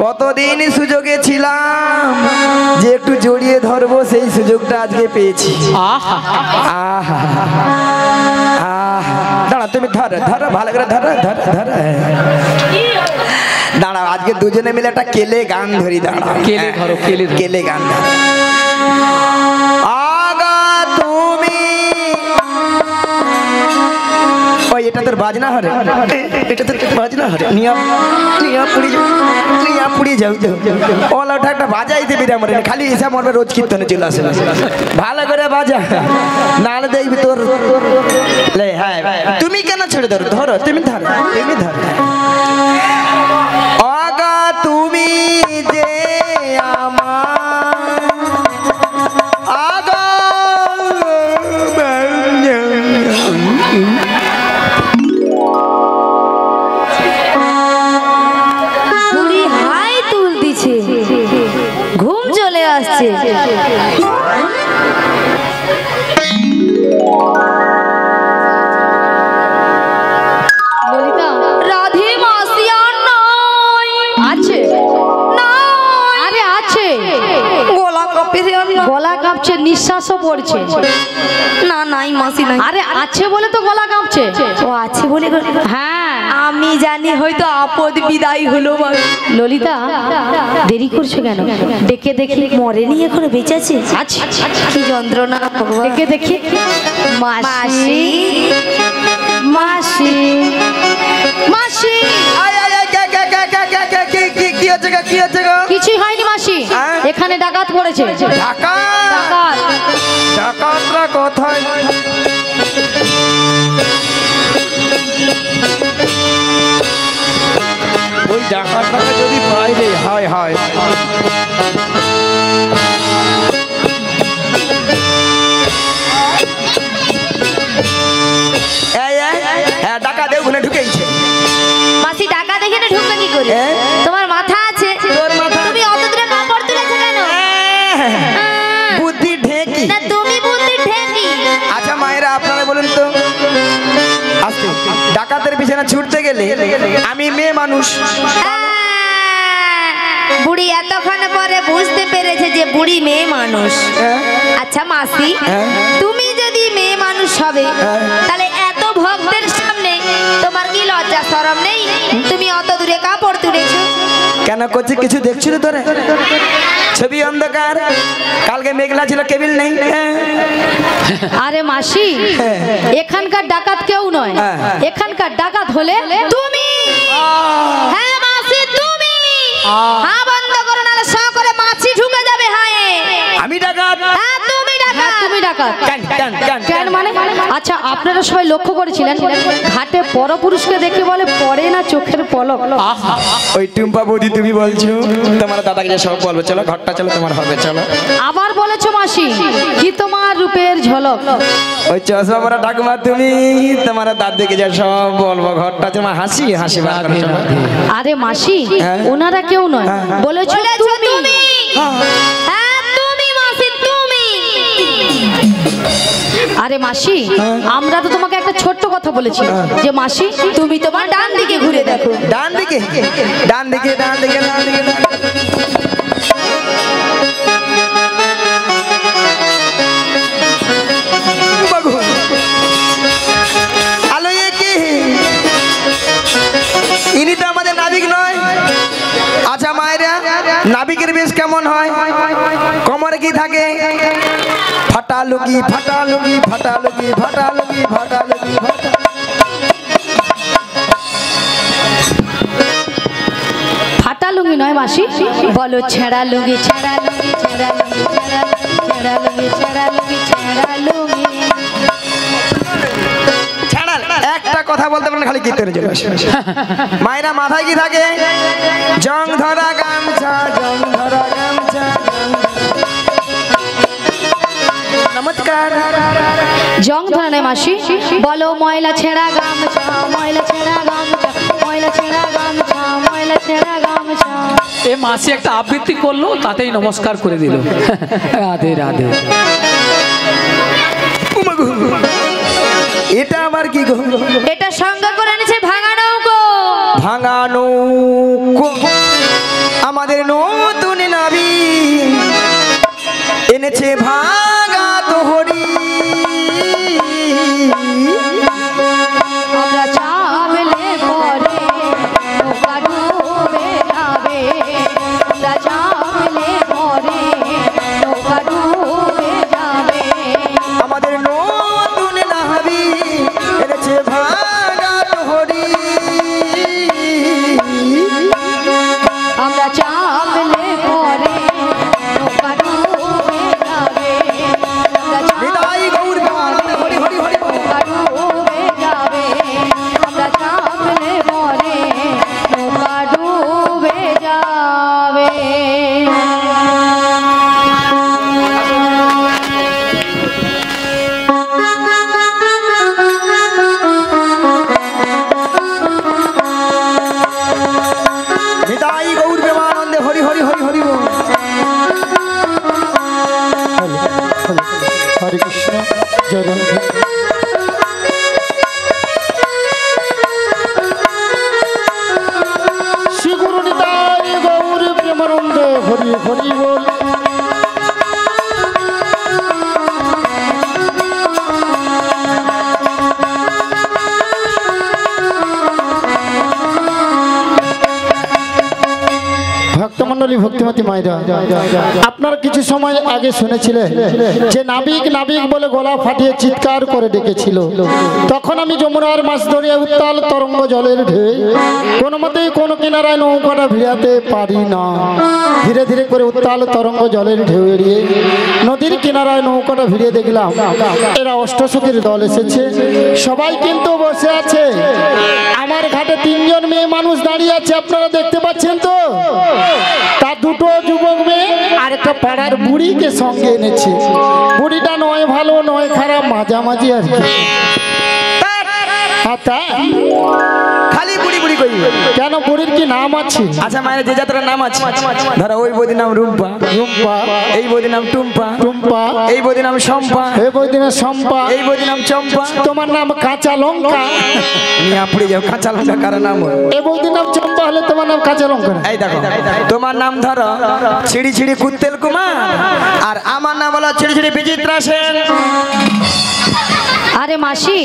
কতদিন সুযোগে ছিলাম যে একটু জড়িয়ে ধরবো, সেই সুযোগটা আজকে পেয়েছি। দাঁড়া, তুমি ধর ধর, ভালো করে ধর ধর ধর। দাঁড়া, আজকে দুজনে মিলে একটা কেলে গান ধরি। দাঁড়া, কেলে ধরো, কেলে গান ধরো। আগা তুমি, ওই এটা তোর বাজনা হরে, এটা তোর বাজনা হরে। নিয়া নিয়া পুড়ি যাও, নিয়া পুড়ি যাও। ওলা ওটা একটা বাজাই দেবি রে, মরে খালি এসে মরবে, রোজ কীর্তনে চলে আসে। ভালো করে বাজা, নাহলে দেখবি তোর। হ্যাঁ, তুমি কেন ছেড়ে ধরো? ধরো, তুমি ধরো, তুমি ধরো। আগা তুমি যে আমার আগা, বুড়ি হাই তুল দিছে, ঘুম চলে আসছে। ললিতা, রাধে মাসি আর নাই। আছে না? আরে আছে। গলা কাঁপছে, গলা কাঁপছে, নিঃশ্বাসও পড়ছে। না নাই মাসি নাই। আরে আছে বলে তো গলা কাঁপছে। ও আছে বলে? হ্যাঁ, আমি জানি হয়তো আপদ বিদায় হলো। ললিতা, দেরি করছো কেন? ডেকে দেখি। মরেনি, এখনো বেঁচে আছে। আচ্ছা, কি যন্ত্রণা। ডেকে দেখি। মাসি, মাসি, মাসি। কিছুই হয়নি মাসি, এখানে ডাকাত পড়েছে। ডাকাতরা কোথায়? ওই ডাকাতটাকে যদি পাই রে, হায় হায়। ডাকা দেও ঘুরে ঢুকেছে। মাসি, টাকা দেখে না ঢুকবে কি করে? তোমার মাথা আছে? তুমি অত দূরে কাপড় তুলেছো কেন? বুদ্ধি ঢেকি না, তুমি বুদ্ধি ঢেকি। আচ্ছা মায়েরা, আপনারা বলুন তো, আস্তে, ডাকাতের পিছনে ছুটতে গেলে আমি মেয়ে মানুষ। বুড়ি এতক্ষণ পরে বুঝতে পেরেছে যে বুড়ি মেয়ে মানুষ। আচ্ছা মাসি, তুমি যদি মেয়ে মানুষ হবে, তাহলে এত ভক্তের সামনে তোমার কি লজ্জা শরম নেই? তুমি অত দূরে কাপড় তুলেছো কেন? করছি কিছু দেখছিল তোরে? ছবি অন্ধকার, কালকে মেঘলা ছিল, কেবিল নেই। আরে মাসি, এখানকার ডাকাত কেউ নয়, এখানকার ডাকাত হলে তুমি। হ্যাঁ মাসি, তুমি। হ্যাঁ, বন্ধ করো, নাহলে স করে মাছি ঢুকে যাবে। হ্যাঁ, আমি ডাকাত? হ্যাঁ, তুমি ডাকাত। তুমি ডাকাত কেন মানে? আচ্ছা, আপনারা সবাই লক্ষ্য করেছিলেন ঘাটে পরপুরুষকে দেখে বলে পড়ে না চোখের পলক। ওই টুম্পা বৌদি তুমি বলছো, তোমার দাদাকে সব বলবে, চলো ঘরটা চলো, তোমার হবে, চলো। আবার বলেছো মাসি, কি তোমার রূপের ঝলক। ওই চশমা পরা ঠাকুমা তুমি, তোমার দাদিকে যা সব বলবো, ঘরটা তোমার হাসি হাসি। আরে মাসি, ওনারা কেউ নয়, বলেছো তুমি। হ্যাঁ, তুমি মাসি, তুমি। আরে মাসি, আমরা তো তোমাকে একটা ছোট্ট কথা বলেছি যে মাসি, তুমি তোমার ডান দিকে ঘুরে দেখো। ডান দিকে, ডান দিকে, ডান দিকে, ডান দিকে, ডান দিকে। ইনি তো আমাদের নাবিক নয়। আচ্ছা মায়েরা, নাবিকের বেশ কেমন হয়? কোমরে কি থাকে? ফাটা লুঙ্গি, ফাটা লুঙ্গি, ফাটা লুঙ্গি, ফাটা লুঙ্গি, ফাটা লুঙ্গি, ফাটা। ফাটা লুঙ্গি নয় মাসি, বলো ছেঁড়া লুঙ্গি, ছেঁড়া লুঙ্গি, ছেঁড়া লুঙ্গি, ছেঁড়া লুঙ্গি, ছেঁড়া লুঙ্গি, ছেঁড়া লুঙ্গি। একটা কথা বলতে পারলে খালি কীর্তনে চলে আসে। মায়েরা মাথায় কি থাকে? জং ধরা গামছা, জং ধরা গামছা। নমস্কার। জং ধরা নয় মাসি, বলো ময়লা ছেঁড়া গামছা, ময়লা ছেঁড়া গামছা, ময়লা ছেঁড়া গামছা, ময়লা ছেঁড়া গামছা। এ মাসি একটা আবৃত্তি করলো, তাতেই নমস্কার করে দিল। রাধে রাধে। এটা আবার কি গো? এটা সঙ্গে করে এনেছে ভাঙা নৌকো। ভাঙা নৌকো। আমার এনেছে ভাঙা দোহরি আমরা চাপলে পরে নৌকা ডুবে যাবে আমরা চাপলে পরে নৌকা ডুবে যাবে আমাদের নতুন নাহাবি এনেছে ভাঙা দোহরি আমরা চাপলে পরে নৌকা ডুবে যাবে আমরা নিতাই গৌর প্রেমানন্দে হরি হরি হরি বল। নৌকা ডুবে যাবে আমরা চাপলে পরে নৌকা ডুবে যাবে নিতাই গৌর প্রেমানন্দে হরি হরি হরি হরি বল। হরে কৃষ্ণ জয় রাধে। শ্রী গুরু নিতাই গৌর প্রেমানন্দে হরি হরি বল। ভক্তমণ্ডলী ভক্তিমতী মায়েরা, আপনারা কিছু সময় আগে শুনেছিলেন যে নাবিক নাবিক বলে গলা ফাটিয়ে চিৎকার করে ডেকেছিল। তখন আমি যমুনার মাছ ধরিয়া উত্তাল তরঙ্গ জলের ঢেউ কোনো মতেই কোনো কিনারায় নৌকাটা ভিড়াতে পারি না। ধীরে ধীরে করে উত্তাল তরঙ্গ জলের ঢেউ এড়িয়ে নদীর কিনারায় নৌকাটা ভিড়িয়ে দেখলাম এরা অষ্টসখীর দল এসেছে। সবাই কিন্তু বসে আছে। আমার ঘাটে তিনজন মেয়ে মানুষ দাঁড়িয়ে আছে, আপনারা দেখতে পাচ্ছেন তো। তার দুটো যুবক মেয়ে আর একটা পাড়ার বুড়িকে সঙ্গে এনেছে। বুড়িটা নয় ভালো নয় খারাপ, মাঝামাঝি আর কি। খালি বুড়ি বুড়ি কই কেন, বুড়ির কি নাম আছে? আচ্ছা মায়ের যে যাত্রার নাম আছে, ধরো ওই বৌদির নাম রুম্পা, রুম্পা, এই বৌদির নাম টুম্পা, টুম্পা, এই বৌদির নাম শম্পা, এই বৈদিনের সম্পা, এই বৌদির নাম চম্পা। তোমার নাম কাঁচা লঙ্কা। নিয়ে পড়ে যাও কাঁচা লঙ্কা কার নাম হয়? এই বৌদির নাম চম্পা হলে তোমার নাম কাঁচা লঙ্কা। এই দেখো তোমার নাম ধরো ছিড়ি ছিড়ি কুত্তেল কুমার, আর আমার নাম হলো ছিড়ি ছিড়ি বিচিত্রা সেন। আরে মাসি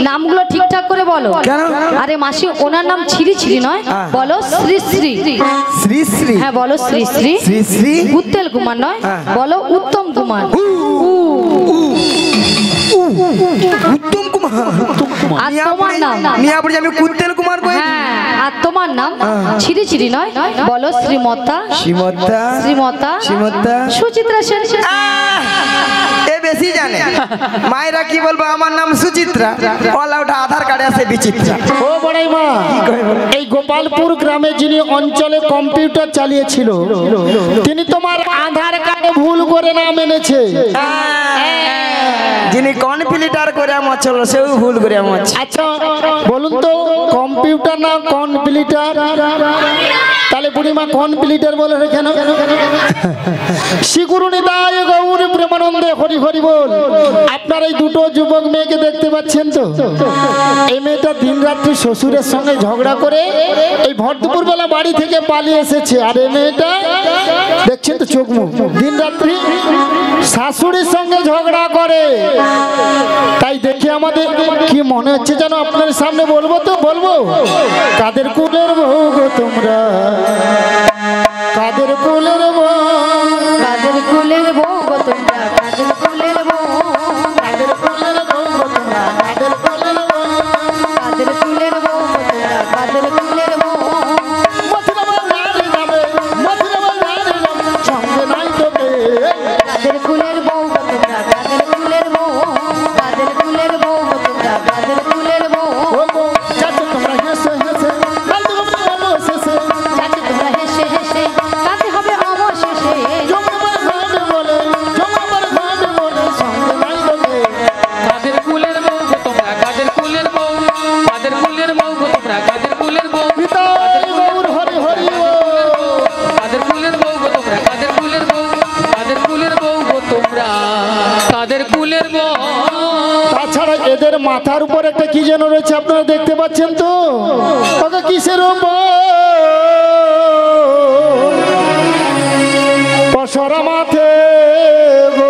নামগুলো ঠিকঠাক করে বলো। কেন? আরে মাসি ওনার নাম ছিরি ছিরি নয়, বলো শ্রী শ্রী। শ্রী শ্রী, হ্যাঁ বলো শ্রী শ্রী। শ্রী শ্রী উত্তেল কুমার নয়, বলো উত্তম কুমার। উত্তম কুমার। আর তোমার নাম? নিয়ে পড়ে আমি কুত্তেল কুমার কই। হ্যাঁ আর তোমার নাম ছিরি ছিরি নয়, বলো শ্রীমতা। শ্রীমতা, শ্রীমতা, শ্রীমতা সুচিত্রা সেন। এ বেশি জানে। মায়েরা কি বলবো, আমার নাম সুচিত্রা, ওলা ওটা আধার কার্ডে আছে বিচিত্রা। ও বড়াই মা, এই গোপালপুর গ্রামে যিনি অঞ্চলে কম্পিউটার চালিয়েছিল তিনি তোমার আধার কার্ডে ভুল করে নাম এনেছে। যিনি কনফিলিটার করে আমার চলো সেও ভুল করে আমার। আচ্ছা বলুন তো, কম্পিউটার না কনফিলিটার? তাহলে বুড়িমা কনফিলিটার বলে কেন? শ্রী গুরু নিতাই গৌর প্রেমানন্দে হরি হরি বল। আপনার এই দুটো যুবক মেয়েকে দেখতে পাচ্ছেন তো? এই মেয়েটা দিন রাত্রি শ্বশুরের সঙ্গে ঝগড়া করে এই ভর দুপুর বেলা বাড়ি থেকে পালিয়ে এসেছে। আর এই মেয়েটা দেখছেন তো চোখ মুখ, দিন রাত্রি শাশুড়ির সঙ্গে ঝগড়া করে। তাই দেখে আমাদের কি মনে হচ্ছে যেন আপনার সামনে বলবো তো বলবো, কাদের কুলের বউ গো তোমরা, কাদের কুলের বউ, কাদের কুলের বউ গো তোমরা, কাদের কুলের বউ, কাদের কুলের বউ গো তোমরা, কাদের কুলের বউ, কাদের কুলের বউ গো তোমরা, কাদের কুলের বউ। মথুরা বাজারে যাবে, মথুরা বাজারে যাবে, সঙ্গে নাই তোকে। কাদের কুলের বউ গো তোমরা, কাদের কুলের বউ, কাদের কুলের বউ গো তোমরা, কাদের কুলের বউ। ও গো, যাচ্ছে তোমরা হেসে হেসে, কাল তো বলো শেষে, যাতে তোমরা হেসে হেসে কাঁদতে হবে অবশেষে। জমাবার ঘাটে বলে, জমাবার ঘাটে বলে, সঙ্গে নাই তোকে। কাদের কুলের বউ গো তোমরা, কাদের কুলের বউ, কাদের কুলের বউ গো তোমরা, কাদের কুলের বউ, নিতাই গৌর হরি হরি বল। কাদের কুলের বউ গো তোমরা, কাদের কুলের বউ, কাদের কুলের বউ গো তোমরা, কাদের কুলের বউ। তাছাড়া এদের মাথার উপর একটা কি যেন রয়েছে, আপনারা দেখতে পাচ্ছেন তো? ওকে কিসের উপর? পশরা মাথে গো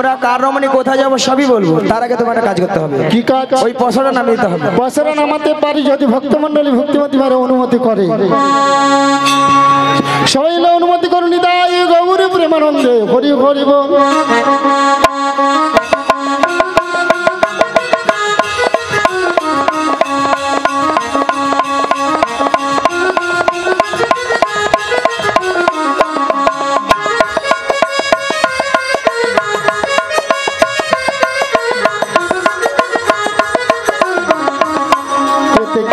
আমরা কার রমণী কোথায় যাবো সবই বলবো, তার আগে তোমার একটা কাজ করতে হবে। কি কাজ? ওই পশরা নামিয়ে দিতে হবে। পয়সাটা নামাতে পারি যদি ভক্তমন্ডলী ভক্তিমতী মারে অনুমতি করে। সবাই মিলে অনুমতি করুন। নিতাই গৌরী প্রেমানন্দে হরি হরি বল।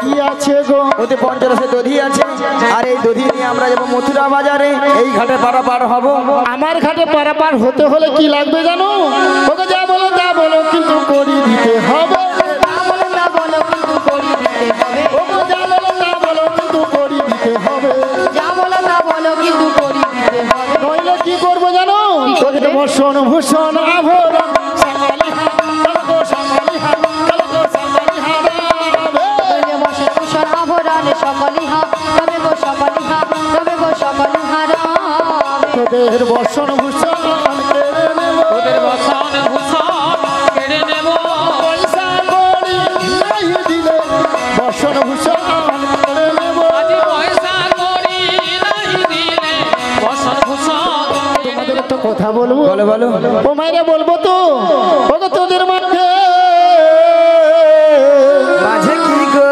কি আছে গো? ওতে পঞ্চরসে দধি আছে, আর এই দধি নিয়ে আমরা যাবো মথুরা বাজারে। এই ঘাটে পারাপার হব। আমার ঘাটে পারাপার হতে হলে কি লাগবে জানো? ওকে যা বলো কিন্তু করি দিতে হবে। যা বলো তা বলো কিন্তু করি দিতে হবে। ওকে যা বলো তা বলো কিন্তু করি দিতে হবে। যা বলো তা বলো কিন্তু করি দিতে হবে। নইলে কি করবো জানো? তোকে দেবো সোন ভূষণ আভরণ সামালি হাত, কালকো সামালি হাত, কালকো সামালি হাত। তবে বসে কুশল আভরণে সকলি হা, তবে গো সকলি হা, তবে গো সকলি হারাবে। তোদের বর্ষণ ভূষণ কেড়ে নেব, তোদের বসন ভূষণ কেড়ে নেব। পয়সা করি নাই দিলে বর্ষণ ভূষণ কেড়ে নেব। আজি পয়সা করি নাই দিলে বসন ভূষণ কেড়ে তোমাদের নেব। তো কথা বলবো। বলো বলো। ও মাইরে বলবো তো। ওকে তোদের মাঝে মাঝে কি গো?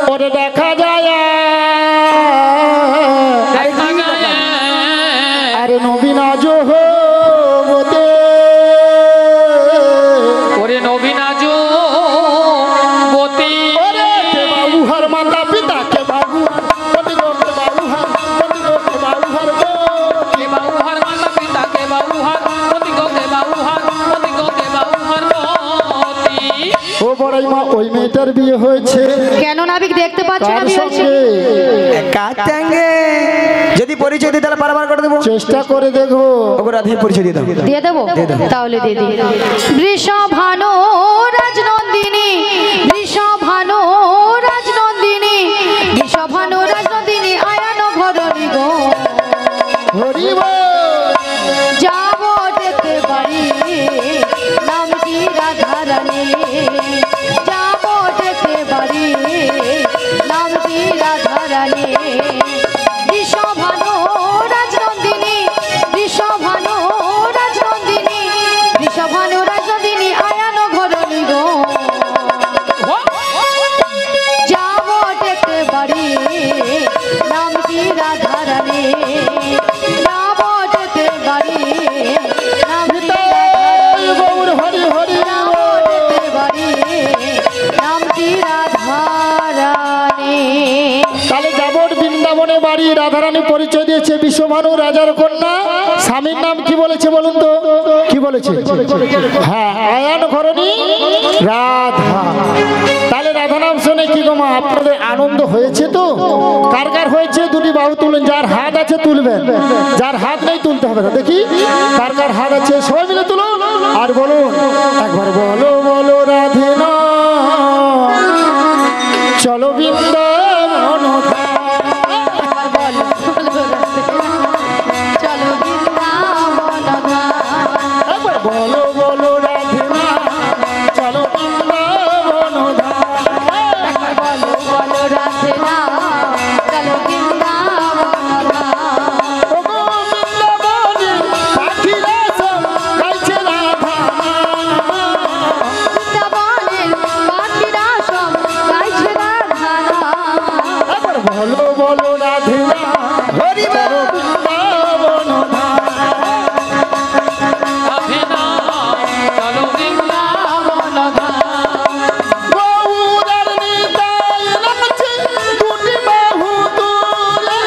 পরে দেখা যায় দেখা গায়ে আরে নবীন জোহবতে। ওরে নবীন বতী ওরে কে বাবুহার মাতা পিতা কে বাবু কতি গো কে বাবুহার কতি গো কে বাবুহার গো। কে বাবুহার মাতা পিতা কে বাবুহার পতি গো কে বাবুহার পতি গো কে বাবুহার পতি। ও বড়াই মা ওই মেয়েটার বিয়ে হয়েছে কেন নাবিক দেখতে পাচ্ছ না কার বিয়ে হয়েছে? সঙ্গে? কাটাঙ্গে যদি পরিচয় দিই তাহলে পারাপার করে দেবো। চেষ্টা করে দেখো। ওকে রাধে পরিচয় দিয়ে দাও। দিয়ে দেবো? তাহলে দিয়ে দিই। বৃষভানু রাজনন্দিনী, বৃষভানু রাজনন্দিনী, বৃষভানু রাজনন্দিনী আয়ান ঘরণী গো। হরি বল। যাব দেখতে বাড়ি নাম কি রাধারানী, যাব দেখতে বাড়ি নাম কি রাধারানী। বৃষভানু রাজনন্দিনী, বৃষভানু রাজনন্দিনী, বৃষভানু রাজনন্দিনী আয়ান ঘরণী গো। যাব দেখতে বাড়ি নাম কি রাধারানী, যাব দেখতে বাড়ি নাম কি রাধারানী, গৌর হরি হরি যাব দেখতে বাড়ি নাম কি রাধারানী। তাহলে যাবট বৃন্দাবনে বাড়ি। রাধারানী পরিচয় দিয়েছে বিশ্বভানু রাজার কন্যা। স্বামীর নাম কি বলেছে বলুন তো? কি বলেছে? হ্যাঁ, আয়ান ঘরণী রাধা। তাহলে রাধা নাম শুনে কি গো মা আপনাদের আনন্দ হয়েছে তো? কার কার হয়েছে দুটি বাহু তুলুন। যার হাত আছে তুলবেন, যার হাত নেই তুলতে হবে না। দেখি কার কার হাত আছে, সবাই মিলে তুলুন আর বলুন একবার বলো বলো রাধিনা চলো বৃন্দাবন এবার বলো, চলো বৃন্দাবন ধাম। একবার বলো বলো রাধিনা চলো বৃন্দাবন একবার বলো বলো রাধে নাম, চলো বৃন্দাবন ধাম। বৃন্দাবনে পাখিরা সব গাইছে রাধা। বৃন্দাবনের পাখিরা সব গাইছে রাধা নাম। একবার বলো বলো রাধিনা হরি বল। চলো বৃন্দাবন রাধে নাম চলো বৃন্দাবন ধাম। গৌরার নিতাই নাচে দুটি বাহু তুলে,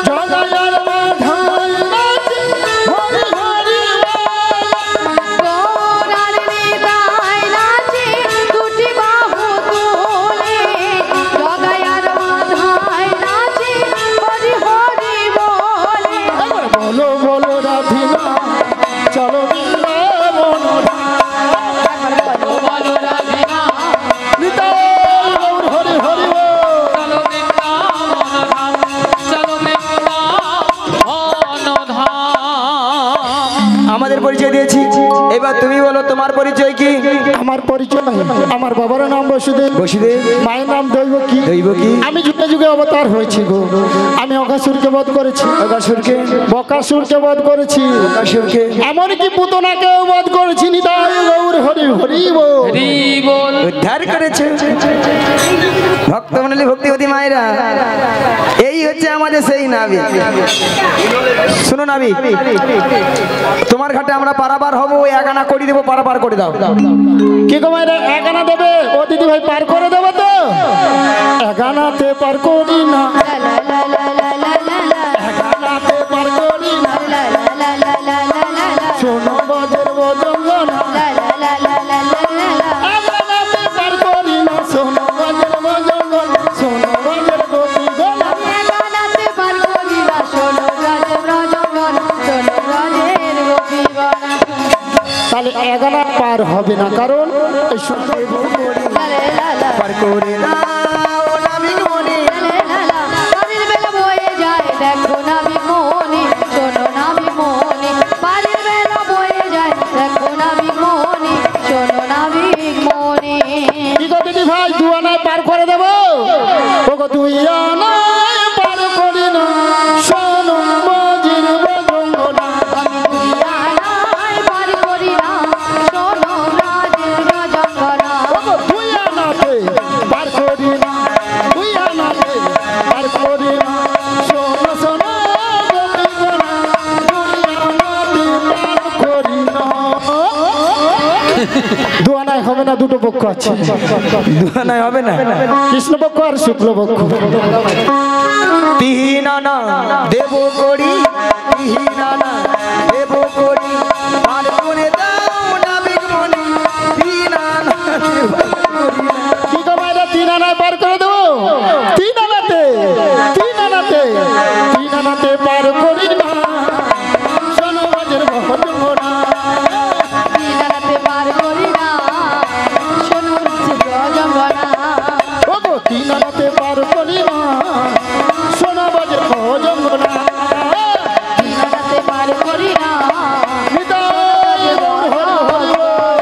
জগায়ার মাধাই নাচে হরি হরি বল। গৌরার নিতাই নাচে দুটি বাহু তুলে, জগায়ার মাথায় নাচে তোমার পরিচয় কি? আমার পরিচয় আমার বাবার নাম বসুদেব, বসুদেব। মায়ের নাম দৈবকী। দৈবকী। আমি যুগে যুগে অবতার হয়েছি গো। আমি অঘাসুরকে বধ করেছি, অঘাসুরকে, বকাসুরকে বধ করেছি, অঘাসুরকে, এমনকি পুতনাকেও বধ করেছি। নিতাই গৌর হরি হরি বল। হরি বল। উদ্ধার করেছে ভক্তমণ্ডলী, ভক্তিবতী মায়েরা। এই হচ্ছে আমাদের সেই নাবি। শুনো নাবি, তোমার ঘাটে আমরা পারাবার হব, ওই একানা করি দেবো, পারাবার করে দাও। কি গো মায়েরা, একানা দেবে? ও দিদি ভাই পার করে দেবো তো? একানাতে পার করি না, একানাতে পার করি না। শোনো বজর বজঙ্গনা, একানাতে পার করি না। শোনো বজর বজঙ্গনা, শোনো বজর গোপীগনা। তাহলে এগানা পার হবে না, কারণ এই পার করে দাও নাবিক মনি। দেখো নাবিক মোহনী, শোনো নাবিক মোহনী, পারের বেলা বয়ে যায়। দেখো নাবিক মোহনী, শোনো নাবিক মোহনী। কি গো দিদি ভাই, দুয়ানায় পার করে দেবো? ওগো দুই আনায় পার করি না, শোনো বজির বজঙ্গনা। আমি দুনিয়ায় পার করি না, শোনো রাজের রাজঙ্গনা। ওগো দুই আনাতে পার করি না, দুই আনাতে পার করি না। শোনো শোনো গোপীগনা, দুই আনাতে পার করি না। দুয়ানায় হবে না, দুটো পক্ষ আছে, দুয়ানায় হবে না। কৃষ্ণপক্ষ আর শুক্লপক্ষ। তিন আনা দেব করি, তিন আনা দেব করি, পার করে দাও নাবিক মনি। তিন আনা দেব করি। কি গো মায়েরা, তিন আনায় পার করে দেবো? তিন আনাতে, তিন আনাতে, তিন আনাতে পার করি না। শোনো বাজের ভজঙ্গনা। দিনাতে পার করি না, শোনো রাজের রাজঙ্গনা। ওগো তিন আনাতে পার করি না, শোনো বাজের ভজঙ্গনা। দিনাতে পার করি না, নিতাই গৌর হরি হরি বল।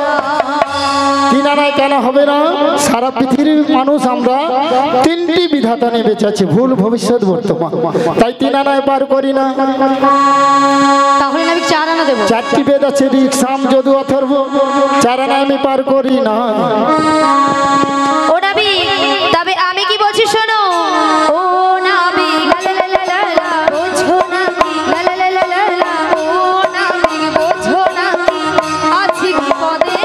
তিন আনায় কেন হবে না? সারা পৃথিবীর মানুষ আমরা তিনটি বিধাতা নিয়ে বেঁচে আছি, ভুল ভবিষ্যৎ বর্তমান, তাই তিন আনায় পার করি না। তাহলে নাবিক 4 আনা দেবো। চারটি বেদ আছে, ঋক সাম যদু অথর্ব, চার আনায় আমি পার করি না। ও নাবিক, তবে আমি কি বলছি শোনো। ও নাবিক, লালালালালা, বোঝো নাবিক, লালালালালা, ও নাবিক, বোঝো নাবিক, আছি বিপদে,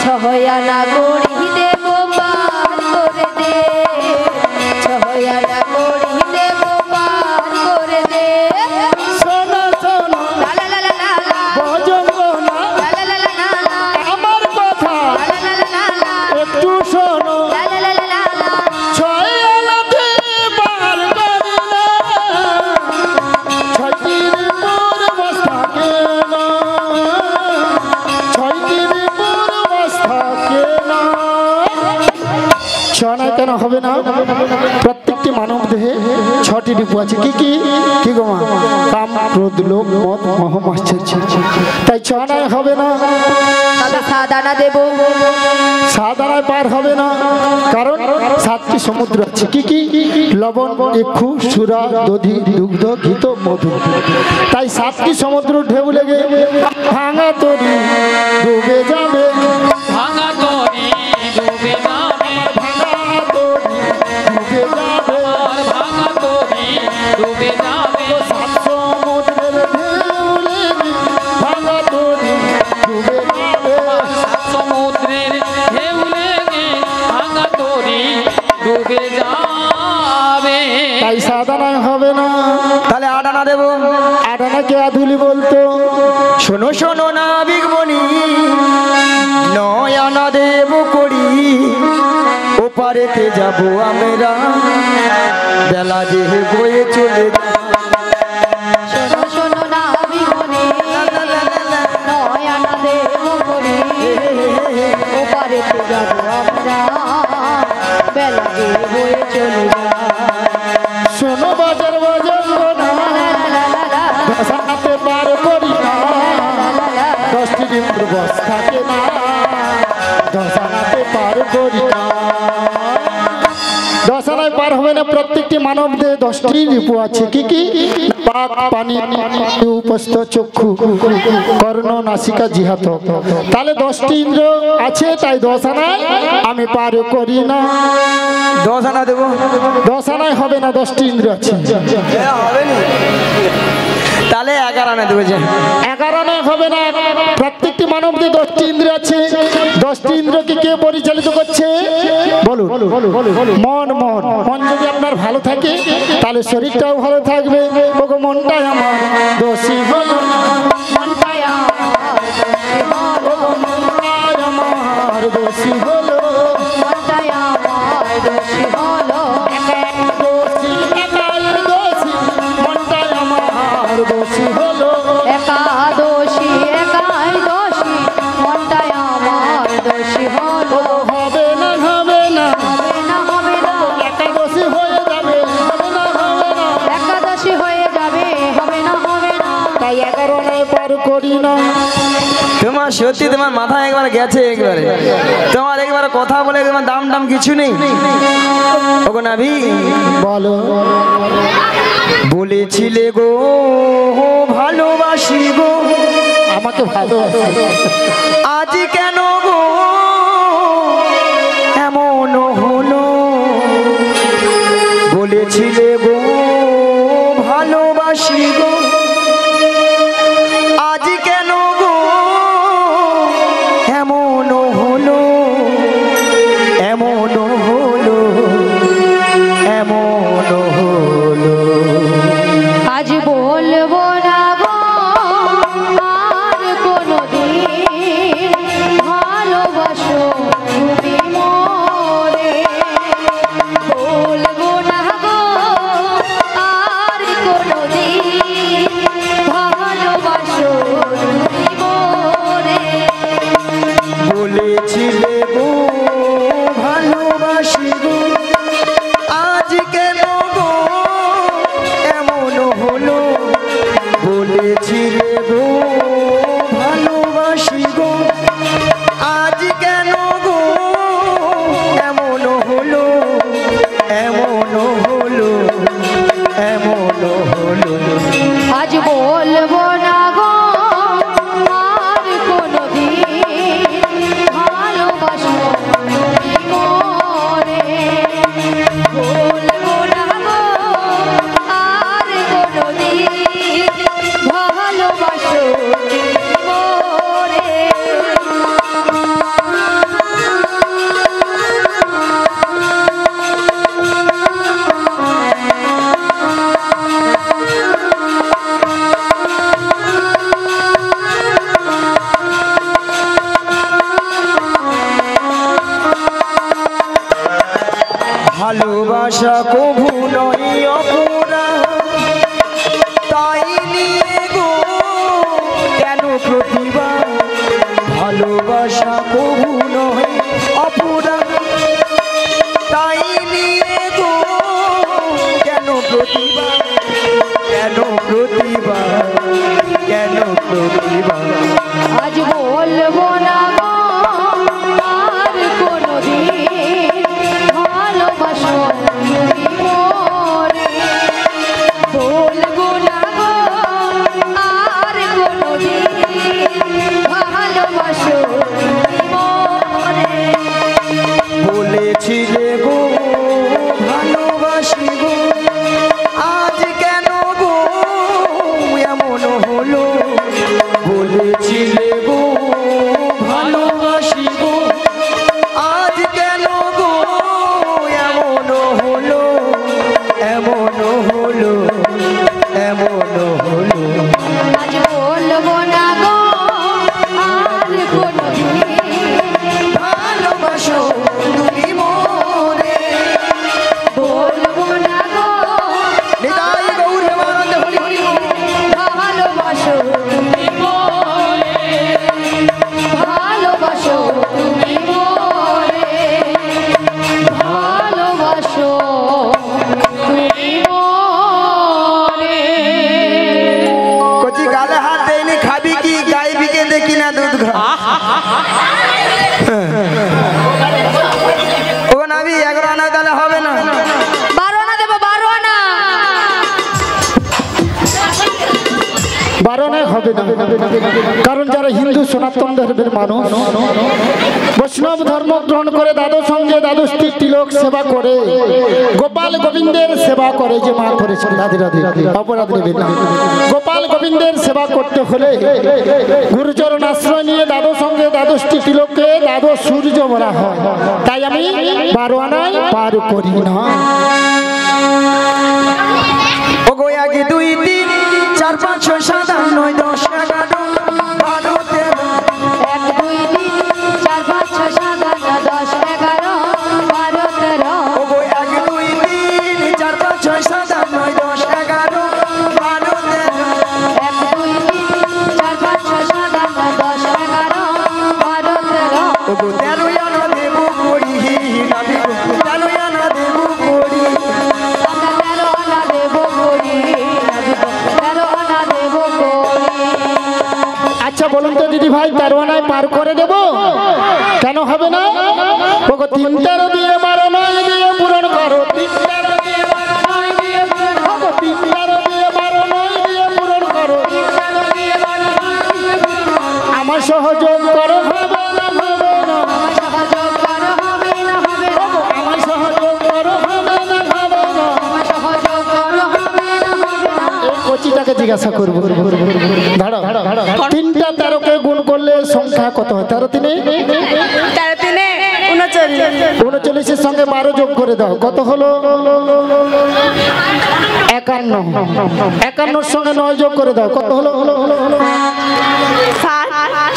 6 আনা করি দেব পার করে দে, 6 আনা করি দেব পার করে দে। শোনো শোনো লালালালালা, ভজঙ্গনা, লালালালালা, আমার কথা লালালালালা, একটু শোনো। লালালালালা, ছয় আনাতে পার করি না, ছয়টির পূর্বস থাকে না, ছয়টির পূর্বস থাকে না। ছনায় কেন হবে না? প্রত্যেকটি মানব দেহে 6টি রিপু আছে। কি কি? কি গো মা? কাম, ক্রোধ, লোভ, মদ, মোহ, মাশ্চর্য। তাই ছনায় হবে না। তবে 7 আনা দেবো। সাদানায় পার হবে না, কারণ 7টি সমুদ্র আছে। কি কি? লবণ, ইক্ষু, সুরা, দধি, দুগ্ধ, ঘিত, মধু। তাই 7টি সমুদ্র ঢেউ লেগে ভাঙা তরি ডুবে যাবে, ভাঙা তরি ডুবে যাবে, ভাঙা তরি ডুবে যাবে। আর ভাঙা তরি ডুবে যাবে। 7 সমুদ্রের ঢেউ লেগে ভাঙা তরি ডুবে যাবে। সমুদ্রের ঢেউ লেগে ভাঙা তরি ডুবে যাবে। তাই সাদানায় হবে না। তাহলে 8 আনা দেব। আটানাকে আধুলি বলতো। শোনো শোনো নাবিক মনি, 9 আনা দেব করি, ওপারেতে যাব আমরা, বেলা যে বয়ে চলে যায়। শোনো শোনো নাবিক মনি, 9 আনা দেব করি, ওপারেতে যাব আমরা, বেলা যে বয়ে চলে যায়। শোনো বাজার বাজার না, ভাষাতে পার করি না, 10টি ডিম বস থাকে আর হবে না। প্রত্যেকটি মানব দেহে 10টি রিপু আছে। কি কি? পাক, পানি, উপস্থ, চক্ষু, কর্ণ, নাসিকা, জিহাত। তাহলে 10টি ইন্দ্র আছে, তাই 10 আনায় আমি পার করি না। 10 আনা দেবো? 10 আনায় হবে না, 10টি ইন্দ্র আছে। হবে না, তাহলে 11 আনা দেবো। যে 11 আনায় হবে না। প্রত্যেকটি মানব দেহে 10টি ইন্দ্র আছে। 10টি ইন্দ্রকে কে পরিচালিত করছে বলুন? মন। মন মন যদি আপনার ভালো থাকে তাহলে শরীরটাও ভালো থাকবে। ওগো মনটাই আমার দোষী হলো, মনটাই আমার দোষী হলো, মনটাই আমার দোষী হলো, দোষী একাই দোষী, মনটাই আমার দোষী হলো। একাদশী একাই দোষী, মনটাই আমার দোষী হলো। হবে না, হবে না, হবে না, হবে না, একাদশী হয়ে যাবে, হবে না, হবে না, একাদশী হয়ে যাবে, হবে না, হবে না। তাই 11 আনায় পার করি না। তোমার সত্যি তোমার মাথা একবার গেছে, একবারে তোমার একবার কথা বলে তোমার দাম টাম কিছু নেই। ওগো নাভি, বলো। বলেছিলে গো ভালোবাসি গো, আমাকে ভালোবাসো, আজ কেন গো এমন হলো? বলেছিলে গো ভালোবাসি গো, আজ কেন গো এমন হলো? এমন হলো, এমন হলো। আজ বলবো না গো আর কোনোদিন, ভালোবাসো তুমি মোরে। বলবো না গো আর কোনোদিন, ভালোবাসো তুমি মোরে। বলেছিলে গো ভালোবাসি গো, আজ কেন গো এমন হলো? বলেছিলে গো ভালোবাসি গো, আজ কেন গো এমন হলো? এমন হলো, এমন হলো। আজ বলবো না গো আর কোনোদিন, ভালোবাসো তুমি মোরে। বলবো না গো আর কোনোদিন, ভালোবাসো তুমি মোরে। ভালোবাসা কভু নয় অপরাধ, তাই নিয়ে গো কেন প্রতিবাদ? ভালোবাসা কভু নয় অপরাধ, তাই নিয়ে গো কেন প্রতিবাদ? কেন প্রতিবাদ? কেন প্রতিবাদ? আজ বলবো না গো আর কোনোদিন, ভালোবাসো তুমি মোরে। বলবো না গো আর কোনোদিন, ভালোবাসো তুমি মোরে। বলেছিলে গো ভালোবাসি গো, আজ কেন গো এমন হলো? বলেছিলে গো ভালোবাসি গো, আজ কেন গো এমন হলো? এমন হলো, এমন হলো। আজ বলবো না গো আর কোনোদিন, ভালোবাসো তুমি মোরে। বলবো না গো নিতাই গৌর প্রেমানন্দে হরি হরি। ভালোবাসো তুমি মোরে। ভালোবাসো তুমি মোরে। ভালোবাসো তুমি মোরে। হবে না, কারণ যারা হিন্দু সনাতন ধর্মের মানুষ বৈষ্ণব ধর্ম গ্রহণ করে দ্বাদশ সঙ্গে দ্বাদশটি তিলক সেবা করে গোপাল গোবিন্দের সেবা করে, যে মা করেছে রাধে রাধে অপরাধ নেবেন না। গোপাল গোবিন্দের সেবা করতে হলে গুরুচরণ আশ্রয় নিয়ে দ্বাদশ সঙ্গে দ্বাদশটি তিলককে দ্বাদশ সূর্য বলা হয়, তাই আমি 12 আনায় পার করি না। ও গো 1 2 3 4 5 6 7 8 9 10 11 12 13 1 2 3 4 5 6 7 8 9 10 11 12 13 ও গো 1 2 3 4 5 6 7 8 9 10 11 12 13 1 2 3 4 5 6 7 8 9 10 11 12 13 ও গো 13 আনা দেব করি নাবি 13 আনা দেব করি 13 আনা দেব করি 13 আনা দেব করি। আচ্ছা বলুন তো দিদি ভাই 13 আনায় পার করে দেব? কেন হবে না? ওগো 3 13 দিয়ে 12 9 দিয়ে পূরণ করো, 3 13 দিয়ে 12 9 দিয়ে পূরণ করো, 3 13 দিয়ে 12 9 দিয়ে পূরণ করো, 3 13 দিয়ে 12 9 দিয়ে পূরণ করো। আমার সহযোগ করো, হবে না হবে না, সহযোগ করো হবে না হবে না, আমার সহযোগ করো, হবে না হবে না। সহযোগ করো হবে না হবে না। এই কচিটাকে জিজ্ঞাসা করবো, দাঁড়াও 3টা 13কে গুণ করলে সংখ্যা কত হয়? 13 3 39 সঙ্গে 12 যোগ করে দাও, কত হলো? 51। 51 সঙ্গে 9 যোগ করে দাও, কত হলো?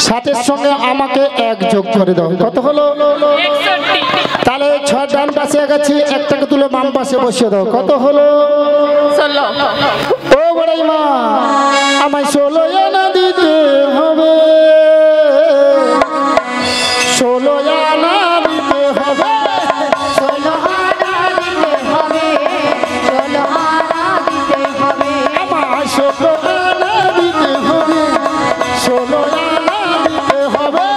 7 সঙ্গে আমাকে 1 যোগ করে দাও, কত হলো? তাহলে 6 ডান পাশে গেছি, একটাকে তুলে বাম পাশে বসিয়ে দাও, কত হলো? 16 ও বড়াই মা, আমায় 16 আনা দিতে হবে, 16 আনা দিতে হবে, 16 আনা দিতে হবে, 16 আনা দিতে হবে, আমায় 16 আনা দিতে হবে, 16 আনা দিতে হবে।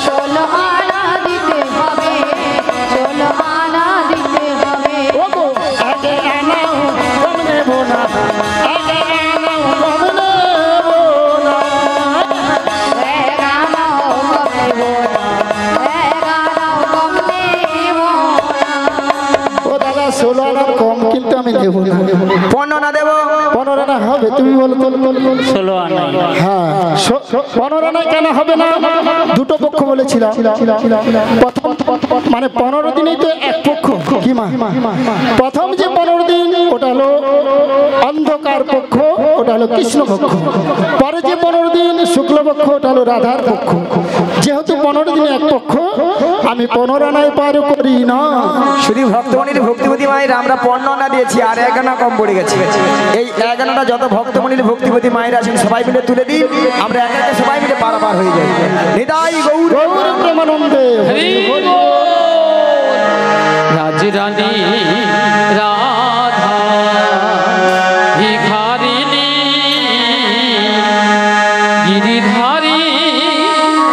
16 আনা দিতে হবে, 16 আনা দিতে হবে। ওগো আগে আনাও কম নেব না, আগে আনাও কম নেব না। এক আনাও কম নেব না, এক আনাও কম নেব না। ও দাদা 16 আনার কম কিন্তু আমি নেব না। 15 আনা দেব 15 আনা হবে, তুমি বলো তো? 16 আনা। হ্যাঁ 15 আনায় কেন হবে না? দুটো পক্ষ বলেছিলাম, প্রথম মানে 15 দিনেই তো এক পক্ষ কি মা? প্রথম যে 15 দিন ওটা হলো অন্ধকার পক্ষ, ওটা হলো কৃষ্ণ পক্ষ। পরে যে 15 দিন শুক্লপক্ষ, ওটা হলো রাধার পক্ষ। যেহেতু 15 দিনে এক পক্ষ, আমি 15 আনায় পার করি না। শুধু ভক্তমণির ভক্তিপতি মায়ের আমরা 15 আনা দিয়েছি, আর 1 আনা কম পড়ে গেছে। এই 1 আনাটা যত ভক্তমণির ভক্তিপতি মায়ের আছেন সবাই মিলে তুলে দিই, আমরা একে একে সবাই মিলে পারাপার হয়ে যাই। নিতাই গৌর গৌর প্রেমানন্দে। রাজরানী রাধা ভিখারিণী গিরিধারী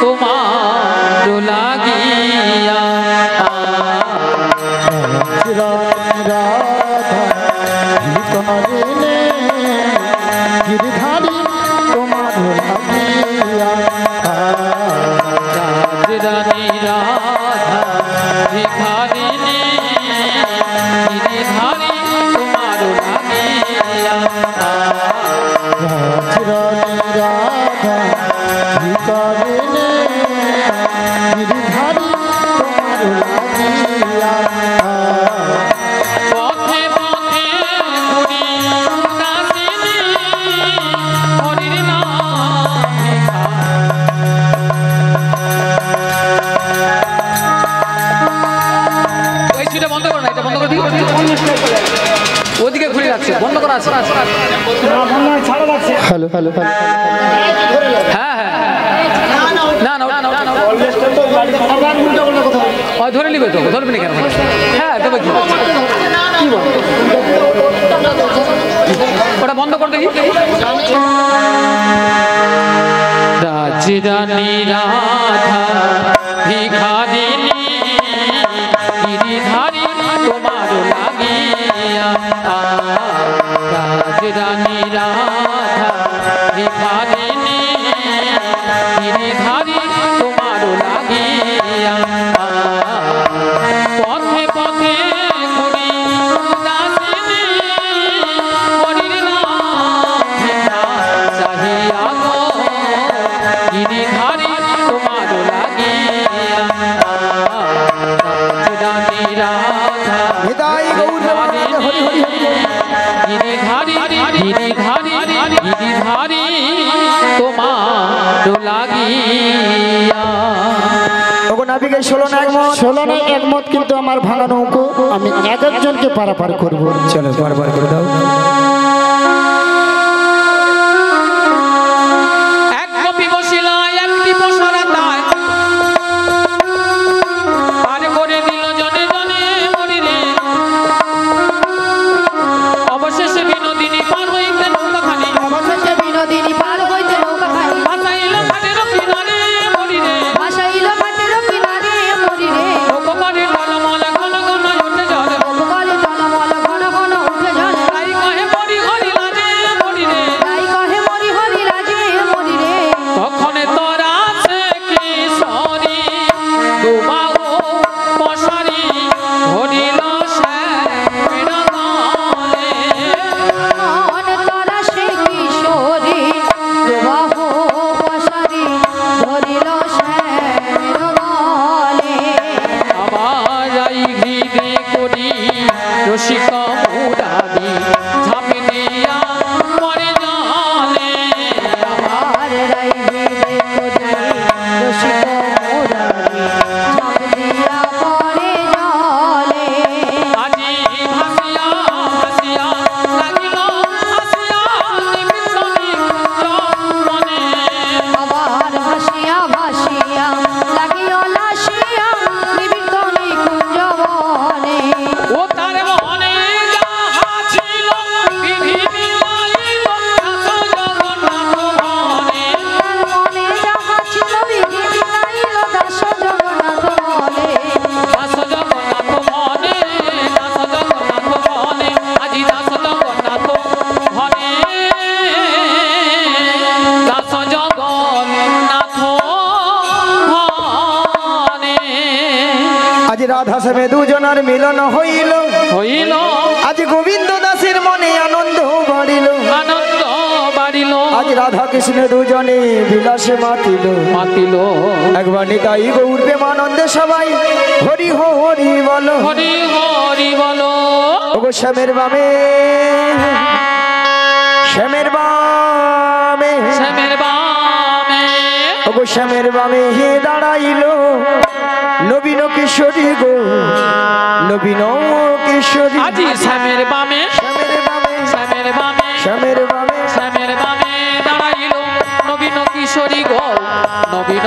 তোমার লাগিয়া রাধা ভিখারিণী গিরিধারী তোমার লাগিয়া। রাজরানী রাধা ভিখারিণী গিরিধারী তোমার লাগিয়া রাধা ভিখারিণী গিরিধারী তোমার লাগিয়া। পথে পথে ঘুরি কাশিনী হরির নাম ওই সুইটা বন্ধ করো না, এটা বন্ধ করে দিই। ওদিকে ঘুরে যাচ্ছে, বন্ধ করা আছে। হ্যালো হ্যালো হ্যালো হ্যাঁ হ্যাঁ না না না না ধরে নিবে তো, ধরবি না কেন? হ্যাঁ তবে কি ওটা বন্ধ করে দেখি। রাজরানী রাধা ভিখারিণী গিরিধারী তোমার লাগিয়া রাজরানী রাধা ভিখারিণী গিরিধারী গিরিধারী গিরিধারী তোমার লাগিয়া। ওগো নাবিকের 16 না একমত, 16 না একমত, কিন্তু আমার ভাঙা নৌকো আমি এক একজনকে পারাপার করব। চলো পারাপার করে দাও। এক কপি বসিলা একটি পশরা তাই পার করে দিল জনে জনে মরিরে। অবশেষে বিনোদিনী পার হইতে নৌকাখানি, অবশেষে বিনোদিনী পার হইতে নৌকাখানি ভাসাইল ঘাটের কিনারে মরিরে। ভাসাইল ঘাটের কিনারে মরিরে। লোকবাড়ি টলমল ঘন ঘন উঠে জল, লোকবলে টলমল ঘন ঘন উঠে জল। তাই কহে মরি হরি লাজে মরিরে। তাই কহে মরি হরি লাজে মরিরে। তখনে তোরা আছে কিশোরী দুবাহু মশারি ধরিল শ্যামের গলে। মন তোরা সে কিশোরী দুবাহু পশারি ধরিল শ্যামের গলে। আবার আই ঘৃদে করি রসিক মুরারি ঝাঁপি দিয়া মরে জলে। আর রাইবে তোরে রসিক মুরারি ঝাঁপ দিয়া পড়ে জলে। আজি ভাসিয়া ভাসিয়া লাগিল আসিয়া নিমিত্তনি মনে। আবার ভাসিয়া ভাসিয়া লাগিও লাসিয়া নিবিড় নিকুঞ্জ বনে। ও তার মনে যাহা ছিল বিধি মিলাইল দাস জগন্নাথ মনে। তার মনে যাহা ছিল বিধি মিলাইল দাস জগন্নাথ বনে। দাস জগন্নাথ মনে, দাস জগন্নাথ মনে, আজি দাস জগন্নাথ মনে, দাস জগন্নাথ মনে। আজ রাধা শ্যামে দুজনার মিলন হইল, হইল আজ গোবিন্দ দাসের মনে আনন্দ বাড়িল। আনন্দ বাড়িল, আজ রাধা কৃষ্ণ দুজনে বিলাসে মাতিল। মাতিল একবার নিতাই গৌর প্রেমানন্দে সবাই হরি হরি বলো। হরি হরি বলো। ওগো শ্যামের বামে, শ্যামের বামে, শ্যামের বামে, ওগো শ্যামের বামে হে দাঁড়াইল নবীন কিশোরী গো, নবীন কিশোরী। আজি শ্যামের বামে, শ্যামের বামে, শ্যামের বামে, শ্যামের বামে, শ্যামের বামে দাঁড়াইল নবীন কিশোরী গো, নবীন